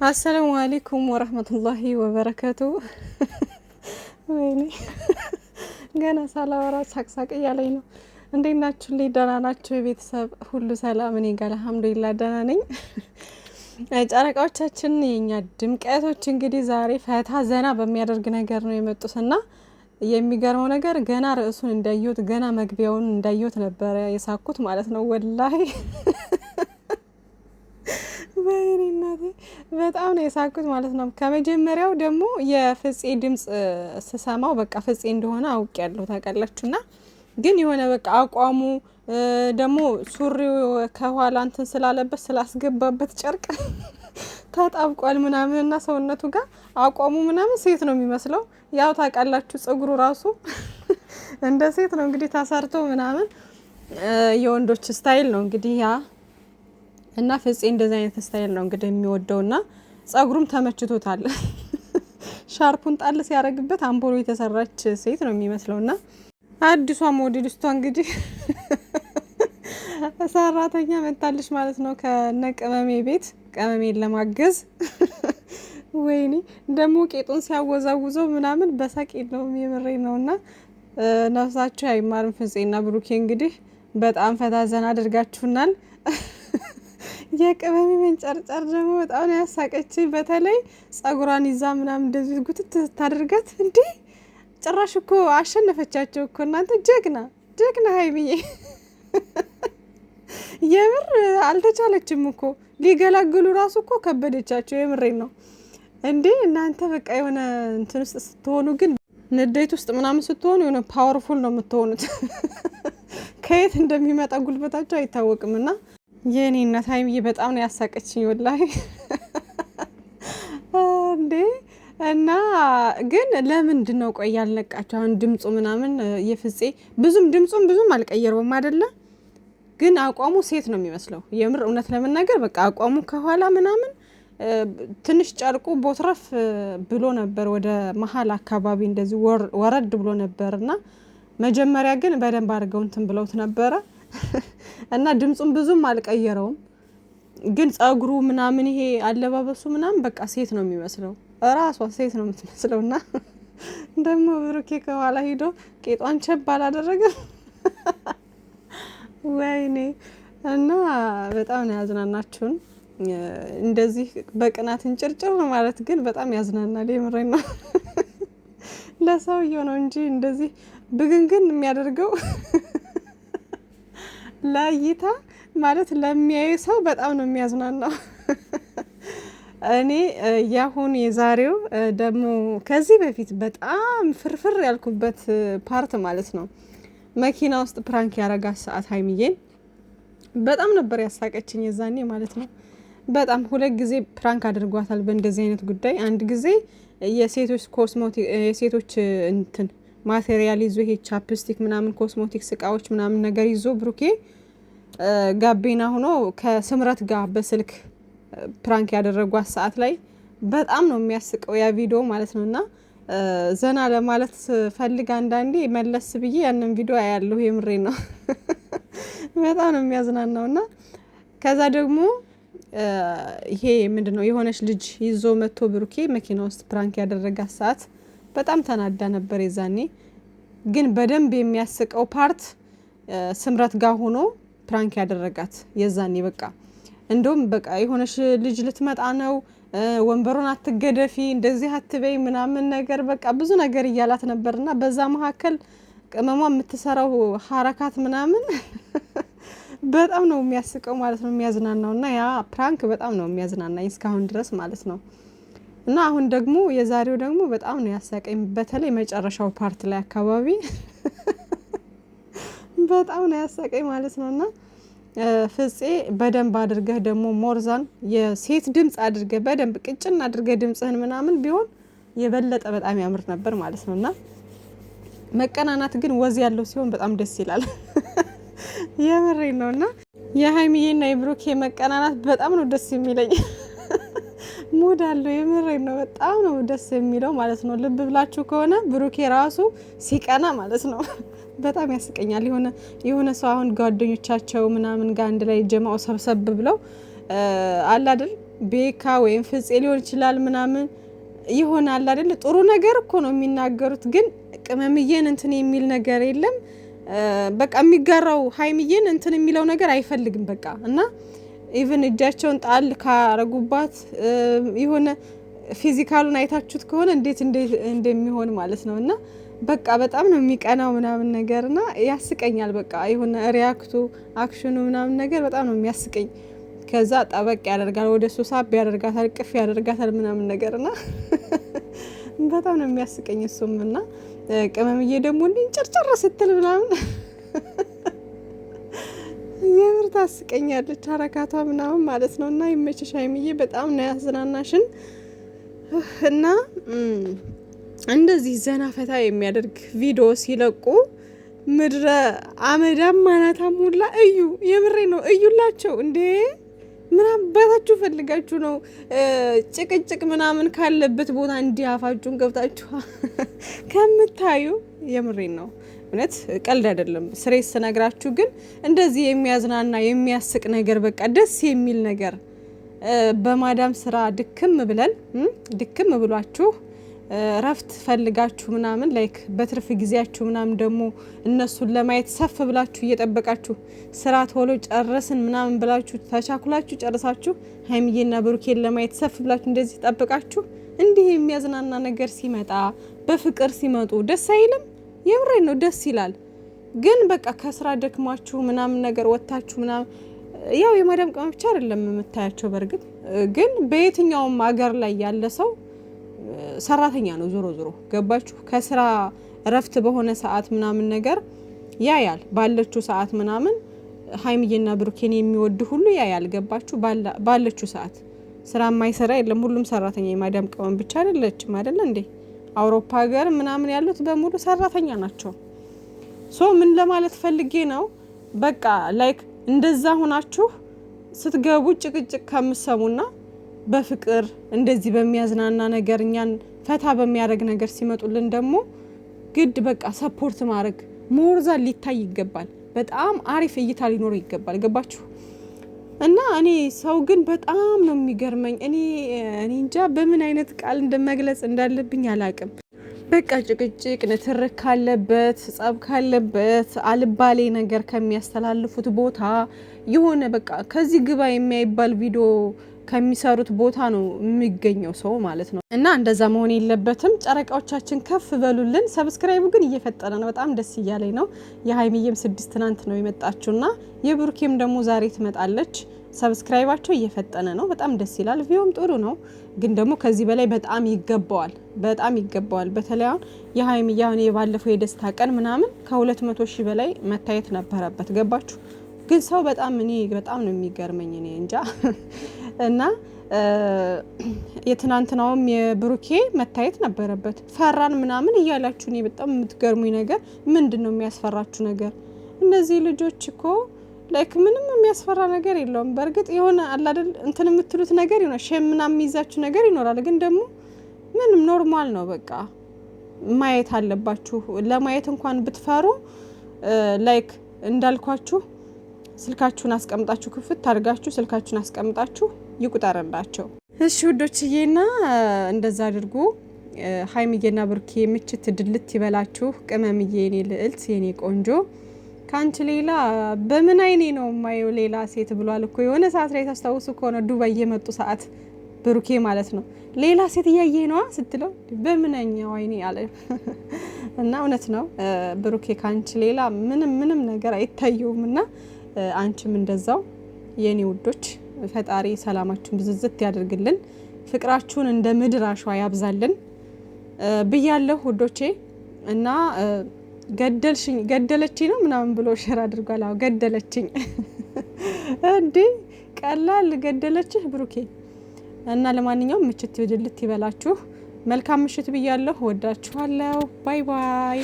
አሰላሙ አለይኩም ወራህመቱላሂ ወበረካቱ። ወይኔ ገና ሳላወራ ሳቅሳቅ እያለኝ ነው። እንዴት ናችሁ? ደህና ናችሁ? የቤተሰብ ሁሉ ሰላም? እኔ ጋር አልሐምዱሊላህ ደህና ነኝ። ጨረቃዎቻችን የኛ ድምቀቶች እንግዲህ ዛሬ ፈታ ዘና በሚያደርግ ነገር ነው የመጡትና የሚገርመው ነገር ገና ርዕሱን እንዳየሁት ገና መግቢያውን እንዳየሁት ነበረ የሳኩት ማለት ነው ወላሂ በእኔናቴ በጣም ነው የሳኩት ማለት ነው። ከመጀመሪያው ደግሞ የፍፄ ድምጽ ስሰማው በቃ ፍፄ እንደሆነ አውቄያለሁ ታውቃላችሁና፣ ግን የሆነ በቃ አቋሙ ደግሞ ሱሪው ከኋላ እንትን ስላለበት ስላስገባበት ጨርቅ ታጣብቋል ምናምንና ሰውነቱ ጋር አቋሙ ምናምን ሴት ነው የሚመስለው። ያው ታውቃላችሁ ፀጉሩ ራሱ እንደ ሴት ነው እንግዲህ ተሰርቶ ምናምን የወንዶች ስታይል ነው እንግዲህ ያ እና ፍፄ እንደዚህ አይነት ስታይል ነው እንግዲህ የሚወደውና ፀጉሩም ተመችቶታል። ሻርፑን ጣል ሲያረግበት አምፖሎ የተሰራች ሴት ነው የሚመስለውና አዲሷ ሞዴሊስቷ እንግዲህ ሰራተኛ መጣልሽ ማለት ነው ከነቀመሜ ቤት ቀመሜን ለማገዝ። ወይኔ ደግሞ ቄጡን ሲያወዛውዘው ምናምን በሳቅ ነው የምሬ ነውና ነፍሳችሁ አይማርም። ፍፄና ብሩኬ እንግዲህ በጣም ፈታ ዘና አድርጋችሁናል። የቅመሜ መንጨርጨር ደግሞ በጣም ነው ያሳቀችኝ። በተለይ ጸጉሯን ይዛ ምናምን እንደዚህ ጉትት ታደርጋት እንዴ! ጭራሽ እኮ አሸነፈቻቸው እኮ እናንተ። ጀግና ሀይሚዬ የምር አልተቻለችም እኮ ሊገላግሉ ራሱ እኮ ከበደቻቸው። የምሬን ነው እንዴ እናንተ። በቃ የሆነ እንትን ውስጥ ስትሆኑ ግን ንዴት ውስጥ ምናምን ስትሆኑ የሆነ ፓወርፉል ነው የምትሆኑት። ከየት እንደሚመጣ ጉልበታቸው አይታወቅምና የኔ እናት ሀይሚዬ በጣም ነው ያሳቀችኝ ወላሂ እንዴ። እና ግን ለምንድን ነው ቆይ ያልነቃቸው? አሁን ድምፁ ምናምን የፍፄ ድምፁም አልቀየረውም አይደለ? ግን አቋሙ ሴት ነው የሚመስለው የምር እውነት ለመናገር በቃ አቋሙ ከኋላ ምናምን ትንሽ ጨርቁ ቦትረፍ ብሎ ነበር ወደ መሀል አካባቢ እንደዚህ ወረድ ብሎ ነበርና መጀመሪያ ግን በደንብ አድርገው እንትን ብለውት ነበረ እና ድምፁም ብዙም አልቀየረውም። ግን ጸጉሩ ምናምን ይሄ አለባበሱ ምናምን በቃ ሴት ነው የሚመስለው፣ ራሷ ሴት ነው የምትመስለውና ደግሞ ብሩኬ ከኋላ ሂዶ ቄጧን ቸብ አላደረገም። ወይኔ እና በጣም ነው ያዝናናችሁን። እንደዚህ በቅናት እንጭርጭር ማለት ግን በጣም ያዝናናል። የምሬን ነው። ለሰውየው ነው እንጂ እንደዚህ ብግንግን የሚያደርገው ለእይታ ማለት ለሚያዩ ሰው በጣም ነው የሚያዝናናው። እኔ ያሁን የዛሬው ደግሞ ከዚህ በፊት በጣም ፍርፍር ያልኩበት ፓርት ማለት ነው መኪና ውስጥ ፕራንክ ያረጋት ሰዓት ሀይሚዬን በጣም ነበር ያሳቀችኝ የዛኔ ማለት ነው። በጣም ሁለት ጊዜ ፕራንክ አድርጓታል በእንደዚህ አይነት ጉዳይ። አንድ ጊዜ የሴቶች ኮስሞቲክ የሴቶች እንትን ማቴሪያል ይዞ ይሄ ቻፕስቲክ ምናምን ኮስሞቲክስ እቃዎች ምናምን ነገር ይዞ ብሩኬ ጋቢና ሆኖ ከስምረት ጋር በስልክ ፕራንክ ያደረጓት ሰዓት ላይ በጣም ነው የሚያስቀው ያ ቪዲዮ ማለት ነውና ዘና ለማለት ፈልግ አንዳንዴ መለስ ብዬ ያንን ቪዲዮ አያለሁ። የምሬ ነው። በጣም ነው የሚያዝናናውና ከዛ ደግሞ ይሄ ምንድነው የሆነች ልጅ ይዞ መጥቶ ብሩኬ መኪና ውስጥ ፕራንክ ያደረጋት ሰዓት በጣም ተናዳ ነበር የዛኔ። ግን በደንብ የሚያስቀው ፓርት ስምረት ጋር ሆኖ ፕራንክ ያደረጋት የዛኔ በቃ እንደውም በቃ የሆነች ልጅ ልትመጣ ነው ወንበሩን አትገደፊ እንደዚህ አትበይ ምናምን ነገር በቃ ብዙ ነገር እያላት ነበርና በዛ መካከል ቅመሟ የምትሰራው ሐረካት ምናምን በጣም ነው የሚያስቀው ማለት ነው የሚያዝናናውና ያ ፕራንክ በጣም ነው የሚያዝናናኝ እስካሁን ድረስ ማለት ነው። እና አሁን ደግሞ የዛሬው ደግሞ በጣም ነው ያሳቀኝ። በተለይ መጨረሻው ፓርት ላይ አካባቢ በጣም ነው ያሳቀኝ ማለት ነውና ፍፄ በደንብ አድርገህ ደግሞ ሞርዛን የሴት ድምጽ አድርገህ በደንብ ቅጭን አድርገህ ድምጽህን ምናምን ቢሆን የበለጠ በጣም ያምር ነበር ማለት ነውና መቀናናት ግን ወዝ ያለው ሲሆን በጣም ደስ ይላል። የምሬን ነውና የሀይሚዬና የብሩኬ መቀናናት በጣም ነው ደስ የሚለኝ። ሙድ አለው። የምሬን ነው። በጣም ነው ደስ የሚለው ማለት ነው። ልብ ብላችሁ ከሆነ ብሩኬ ራሱ ሲቀና ማለት ነው በጣም ያስቀኛል። የሆነ ሰው አሁን ጓደኞቻቸው ምናምን ጋር አንድ ላይ ጀማው ሰብሰብ ብለው አለ አይደል ቤካ ወይም ፍፄ ሊሆን ይችላል ምናምን ይሆናል አይደል? ጥሩ ነገር እኮ ነው የሚናገሩት፣ ግን ቅመምዬን እንትን የሚል ነገር የለም። በቃ የሚጋራው ሀይሚዬን እንትን የሚለው ነገር አይፈልግም በቃ። እና ኢቭን እጃቸውን ጣል ካረጉባት የሆነ ፊዚካሉን አይታችሁት ከሆነ እንዴት እንደሚሆን ማለት ነው። እና በቃ በጣም ነው የሚቀናው ምናምን ነገር እና ያስቀኛል። በቃ የሆነ ሪያክቱ አክሽኑ ምናምን ነገር በጣም ነው የሚያስቀኝ። ከዛ ጠበቅ ያደርጋል፣ ወደ እሱ ሳብ ያደርጋታል፣ ቅፍ ያደርጋታል ምናምን ነገር እና በጣም ነው የሚያስቀኝ እሱም። እና ቅመምዬ ደግሞ እንዲህ ጭርጭር ስትል ምናምን የምር ታስቀኛለች፣ አረካቷ ምናምን ማለት ነው። እና ይመችሽ ሀይሚዬ፣ በጣም ነው ያዝናናሽን። እና እንደዚህ ዘና ፈታ የሚያደርግ ቪዲዮ ሲለቁ ምድረ አመዳም ማናታም ሁላ እዩ። የምሬ ነው እዩላቸው እንዴ! ምን አባታችሁ ፈልጋችሁ ነው ጭቅጭቅ ምናምን ካለበት ቦታ እንዲያፋችሁን ገብታችሁ ከምታዩ? የምሬን ነው እውነት ቀልድ አይደለም። ስሬስ ስነግራችሁ ግን እንደዚህ የሚያዝናና የሚያስቅ ነገር በቃ ደስ የሚል ነገር በማዳም ስራ ድክም ብሏችሁ ረፍት ፈልጋችሁ ምናምን ላይክ በትርፍ ጊዜያችሁ ምናምን ደግሞ እነሱን ለማየት ሰፍ ብላችሁ እየጠበቃችሁ ስራ ቶሎ ጨረስን ምናምን ብላችሁ ተቻኩላችሁ ጨርሳችሁ ሀይሚዬና ብሩኬን ለማየት ሰፍ ብላችሁ እንደዚህ ጠብቃችሁ እንዲህ የሚያዝናና ነገር ሲመጣ በፍቅር ሲመጡ ደስ አይልም? የምሬን ነው ደስ ይላል። ግን በቃ ከስራ ደክማችሁ ምናምን ነገር ወጥታችሁ ምናምን ያው የማዳም ቅመም ብቻ አይደለም የምታያቸው። በእርግጥ ግን በየትኛውም አገር ላይ ያለ ሰው ሰራተኛ ነው ዞሮ ገባችሁ? ከስራ እረፍት በሆነ ሰዓት ምናምን ነገር ያያል። ባለችው ሰዓት ምናምን ሀይሚዬና ብሩኬን የሚወድ ሁሉ ያያል። ገባችሁ? ባለችው ሰዓት ስራ የማይሰራ የለም። ሁሉም ሰራተኛ የማዳም ቅመም ብቻ አይደለችም አይደለ እንዴ? አውሮፓ ሀገር ምናምን ያሉት በሙሉ ሰራተኛ ናቸው። ሶ ምን ለማለት ፈልጌ ነው፣ በቃ ላይክ እንደዛ ሆናችሁ ስትገቡ ጭቅጭቅ ከምሰሙና በፍቅር እንደዚህ በሚያዝናና ነገር እኛን ፈታ በሚያደርግ ነገር ሲመጡልን ደግሞ ግድ በቃ ሰፖርት ማድረግ ሞርዛ ሊታይ ይገባል። በጣም አሪፍ እይታ ሊኖር ይገባል። ገባችሁ? እና እኔ ሰው ግን በጣም ነው የሚገርመኝ። እኔ እንጃ በምን አይነት ቃል እንደመግለጽ እንዳለብኝ አላቅም። በቃ ጭቅጭቅ ንትርክ ካለበት ጸብ ካለበት አልባሌ ነገር ከሚያስተላልፉት ቦታ የሆነ በቃ ከዚህ ግባ የሚያይባል ቪዲዮ ከሚሰሩት ቦታ ነው የሚገኘው ሰው ማለት ነው። እና እንደዛ መሆን የለበትም። ጨረቃዎቻችን ከፍ በሉልን። ሰብስክራይቡ ግን እየፈጠነ ነው፣ በጣም ደስ እያለኝ ነው። የሀይሚዬም 6 ትናንት ነው የመጣችውና የብሩኬም ደግሞ ዛሬ ትመጣለች። ሰብስክራይባቸው እየፈጠነ ነው፣ በጣም ደስ ይላል። ቪውም ጥሩ ነው፣ ግን ደግሞ ከዚህ በላይ በጣም ይገባዋል። በተለይ አሁን የሀይሚዬ አሁን የባለፈው የደስታ ቀን ምናምን ከ200 ሺህ በላይ መታየት ነበረበት። ገባችሁ? ግን ሰው በጣም ነው የሚገርመኝ እኔ እንጃ። እና የትናንትናውም የብሩኬ መታየት ነበረበት። ፈራን ምናምን እያላችሁ እኔ በጣም የምትገርሙኝ ነገር ምንድን ነው የሚያስፈራችሁ ነገር? እነዚህ ልጆች እኮ ላይክ ምንም የሚያስፈራ ነገር የለውም። በእርግጥ የሆነ አላደል እንትን የምትሉት ነገር ይሆናል፣ ሼም ምናምን የሚይዛችሁ ነገር ይኖራል። ግን ደግሞ ምንም ኖርማል ነው። በቃ ማየት አለባችሁ። ለማየት እንኳን ብትፈሩ ላይክ እንዳልኳችሁ ስልካችሁን አስቀምጣችሁ ክፍት አድርጋችሁ ስልካችሁን አስቀምጣችሁ ይቁጠርላቸው። እሺ ውዶችዬና እንደዛ አድርጉ። ሀይሚዬና ብሩኬ ምችት ድልት ይበላችሁ። ቅመምዬ የኔ ልዕልት የኔ ቆንጆ፣ ካንቺ ሌላ በምን አይኔ ነው ማየው ሌላ ሴት ብሏል እኮ የሆነ ሰዓት ላይ ታስታውሱ ከሆነ ዱባይ የመጡ ሰዓት ብሩኬ ማለት ነው ሌላ ሴት እያየ ነዋ ስትለው በምንኛው አይኔ አለ። እና እውነት ነው ብሩኬ ካንቺ ሌላ ምንም ነገር አይታየውም። እና አንቺም እንደዛው የኔ ውዶች፣ ፈጣሪ ሰላማችሁን ብዝዝት ያደርግልን፣ ፍቅራችሁን እንደ ምድር አሸዋ ያብዛልን ብያለሁ ውዶቼ። እና ገደለችኝ ነው ምናምን ብሎ ሼር አድርጓል። አዎ ገደለችኝ እንዴ! ቀላል ገደለችህ ብሩኬ። እና ለማንኛውም ምችት ይድልት ይበላችሁ። መልካም ምሽት ብያለሁ። ወዳችኋለሁ። ባይ ባይ።